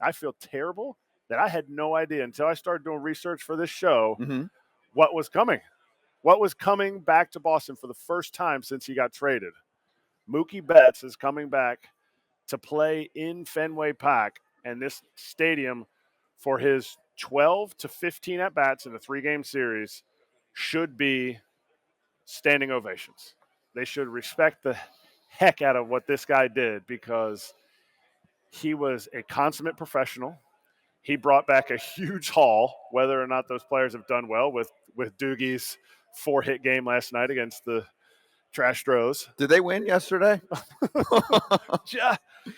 I feel terrible that I had no idea until I started doing research for this show Mm-hmm. what was coming. What was coming back to Boston for the first time since he got traded. Mookie Betts is coming back to play in Fenway Park and this stadium for his 12 to 15 at-bats in a 3-game series should be standing ovations. They should respect the heck out of what this guy did because he was a consummate professional. He brought back a huge haul, whether or not those players have done well with Doogie's 4-hit game last night against the Trash Stros. Did they win yesterday?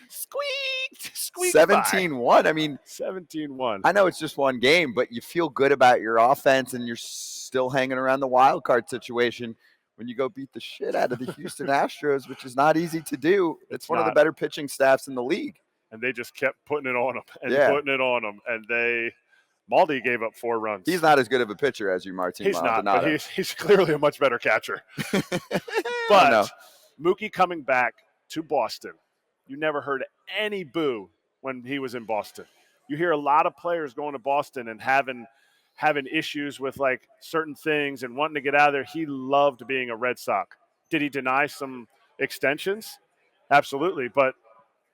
Squeaked 17-1. I mean, 17-1. I know it's just one game, but you feel good about your offense, and you're still hanging around the wild card situation when you go beat the shit out of the Houston Astros, which is not easy to do. It's one of the better pitching staffs in the league. And they just kept putting it on them putting it on them. And Maldi gave up 4 runs. He's not as good of a pitcher as you, Martin. He's not, but he's clearly a much better catcher. But Mookie coming back to Boston, you never heard any boo when he was in Boston. You hear a lot of players going to Boston and having issues with like certain things and wanting to get out of there. He loved being a Red Sox. Did he deny some extensions? Absolutely, but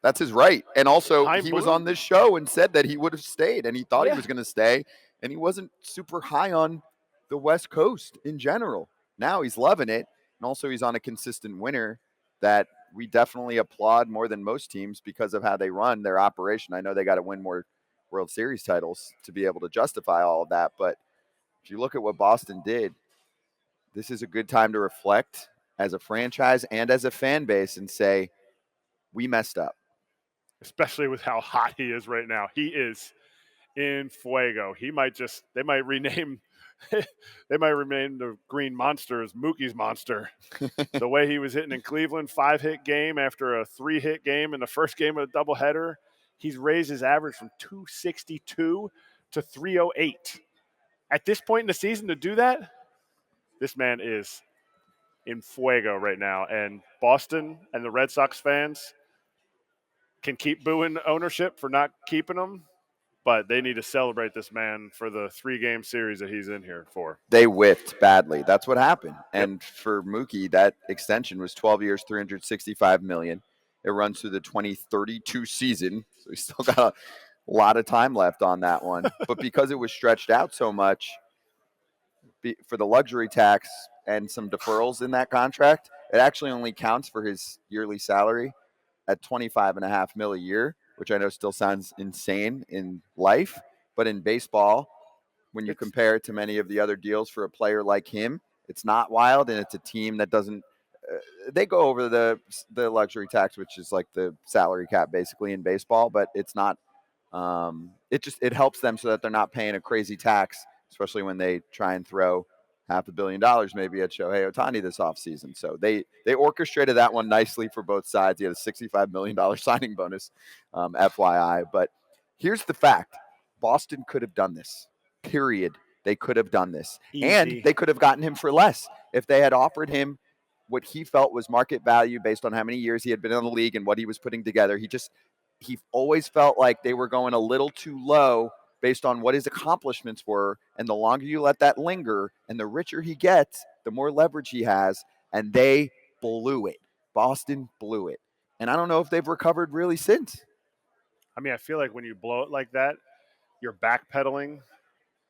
that's his right. And also, he was on this show and said that he would have stayed, and he thought he was going to stay, and he wasn't super high on the West Coast in general. Now he's loving it, and also he's on a consistent winner that we definitely applaud more than most teams because of how they run their operation. I know they got to win more World Series titles to be able to justify all of that, but if you look at what Boston did, this is a good time to reflect as a franchise and as a fan base and say, we messed up. Especially with how hot he is right now. He is in fuego. They might rename the Green Monster as Mookie's Monster. The way he was hitting in Cleveland, 5-hit game after a 3-hit game in the first game of the doubleheader. He's raised his average from 262 to 308. At this point in the season to do that, this man is in fuego right now. And Boston and the Red Sox fans can keep booing ownership for not keeping him, but they need to celebrate this man for the 3-game series that he's in here for. They whiffed badly. That's what happened. And for Mookie, that extension was 12 years, $365 million. It runs through the 2032 season, so he's still got a lot of time left on that one. But because it was stretched out so much for the luxury tax and some deferrals in that contract, it actually only counts for his yearly salary at $25.5 million a year, which I know still sounds insane in life, but in baseball, when you compare it to many of the other deals for a player like him, it's not wild, and it's a team that doesn't. They go over the luxury tax, which is like the salary cap basically in baseball, but it's not. It helps them so that they're not paying a crazy tax, especially when they try and throw $500 million maybe at Shohei Ohtani this offseason. So they orchestrated that one nicely for both sides. He had a $65 million signing bonus, FYI. But here's the fact. Boston could have done this, period. They could have done this. Easy. And they could have gotten him for less if they had offered him what he felt was market value based on how many years he had been in the league and what he was putting together. He always felt like they were going a little too low based on what his accomplishments were, and the longer you let that linger and the richer he gets, the more leverage he has, and they blew it. Boston blew it. And I don't know if they've recovered really since. I mean, I feel like when you blow it like that, you're backpedaling,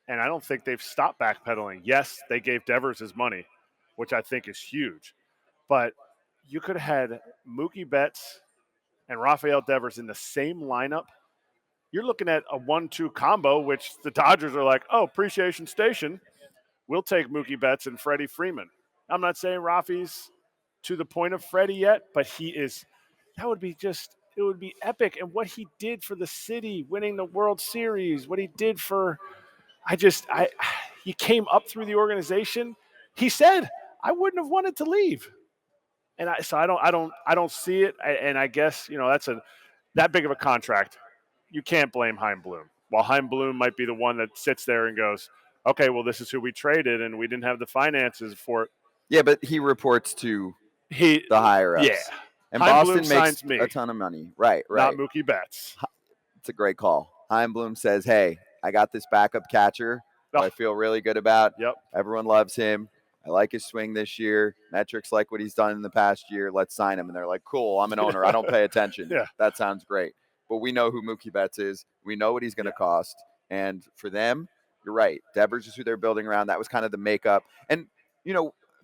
and I don't think they've stopped backpedaling. Yes, they gave Devers his money, which I think is huge, but you could have had Mookie Betts and Rafael Devers in the same lineup. You're looking at a 1-2 combo, which the Dodgers are like, oh, appreciation station. We'll take Mookie Betts and Freddie Freeman. I'm not saying Rafi's to the point of Freddie yet, but he is. That would be it would be epic. And what he did for the city, winning the World Series, what he did for, he came up through the organization. He said, I wouldn't have wanted to leave. And I don't see it. And I guess, that's that big of a contract. You can't blame Chaim Bloom. While Chaim Bloom might be the one that sits there and goes, okay, well, this is who we traded, and we didn't have the finances for it. Yeah, but he reports to the higher-ups. Yeah. And Chaim Boston Bloom makes a ton of money. Right. Not Mookie Betts. It's a great call. Heimblum says, hey, I got this backup catcher who Oh, I feel really good about. yep. Everyone loves him. I like his swing this year. Metrics like what he's done in the past year. Let's sign him. And they're like, cool, I'm an owner. I don't pay attention. Yeah. That sounds great. But we know who Mookie Betts is. We know what he's going to cost. And for them, you're right. Devers is who they're building around. That was kind of the makeup. And,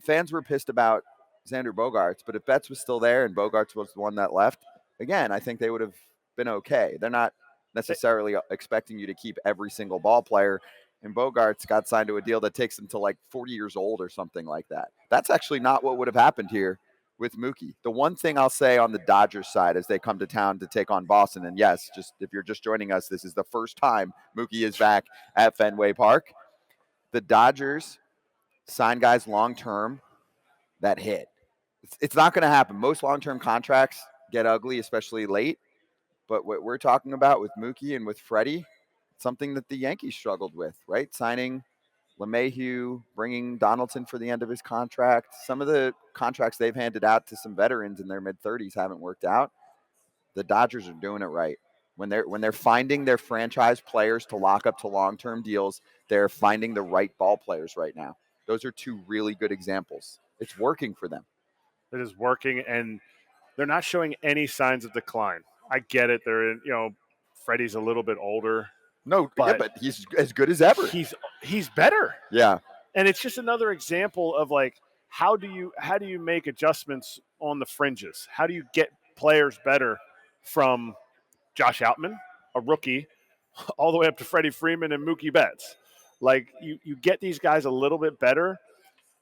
fans were pissed about Xander Bogaerts, but if Betts was still there and Bogaerts was the one that left, again, I think they would have been okay. They're not necessarily expecting you to keep every single ball player. And Bogaerts got signed to a deal that takes him to like 40 years old or something like that. That's actually not what would have happened here with Mookie. The one thing I'll say on the Dodgers side as they come to town to take on Boston, and yes, just if you're just joining us, this is the first time Mookie is back at Fenway Park. The Dodgers sign guys long-term that hit. It's not going to happen. Most long-term contracts get ugly, especially late. But what we're talking about with Mookie and with Freddie, something that the Yankees struggled with, right? Signing LeMahieu, bringing Donaldson for the end of his contract. Some of the contracts they've handed out to some veterans in their mid-30s haven't worked out. The Dodgers are doing it right. When they're finding their franchise players to lock up to long-term deals, they're finding the right ball players right now. Those are two really good examples. It's working for them. It is working, and they're not showing any signs of decline. I get it. They're in, Freddie's a little bit older. No, but but he's as good as ever. He's better. Yeah. And it's just another example of like how do you make adjustments on the fringes? How do you get players better from Josh Outman, a rookie, all the way up to Freddie Freeman and Mookie Betts? Like you get these guys a little bit better,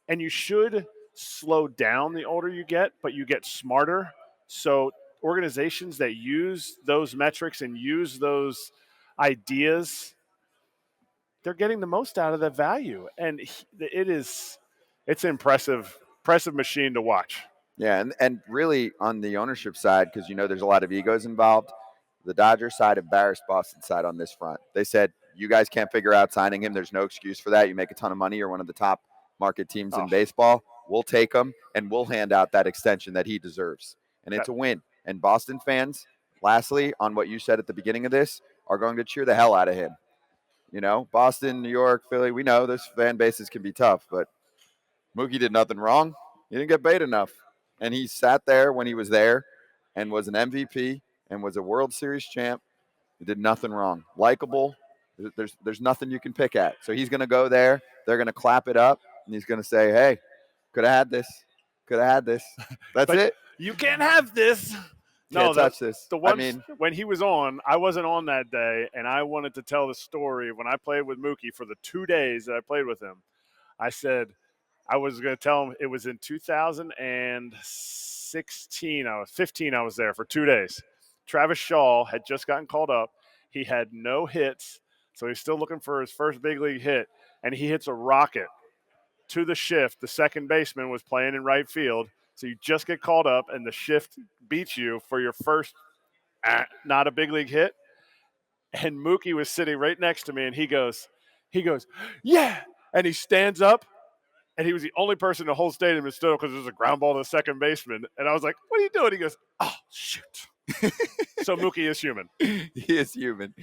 and you should slow down the older you get, but you get smarter. So organizations that use those metrics and use those ideas, they're getting the most out of that value. And it's an impressive machine to watch. Yeah, and really on the ownership side, because there's a lot of egos involved, the Dodgers side embarrassed Boston side on this front. They said, you guys can't figure out signing him. There's no excuse for that. You make a ton of money. You're one of the top market teams in baseball. We'll take him, and we'll hand out that extension that he deserves. And it's a win. And Boston fans, lastly, on what you said at the beginning of this, are going to cheer the hell out of him. Boston, New York, Philly, we know those fan bases can be tough, but Mookie did nothing wrong. He didn't get paid enough. And he sat there when he was there and was an MVP and was a World Series champ. He did nothing wrong. Likable. There's nothing you can pick at. So he's going to go there. They're going to clap it up, and he's going to say, hey, could have had this. Could have had this. That's it. You can't have this. Can't touch this. The one when he was on, I wasn't on that day, and I wanted to tell the story when I played with Mookie for the 2 days that I played with him. I said I was going to tell him it was in 2016. I was 15. I was there for 2 days. Travis Shaw had just gotten called up. He had no hits, so he's still looking for his first big league hit, and he hits a rocket to the shift. The second baseman was playing in right field. So you just get called up, and the shift beats you for your first not a big league hit. And Mookie was sitting right next to me, and he goes, yeah. And he stands up, and he was the only person in the whole stadium that stood up because there was a ground ball to the second baseman. And I was like, what are you doing? He goes, oh, shoot. So Mookie is human. He is human.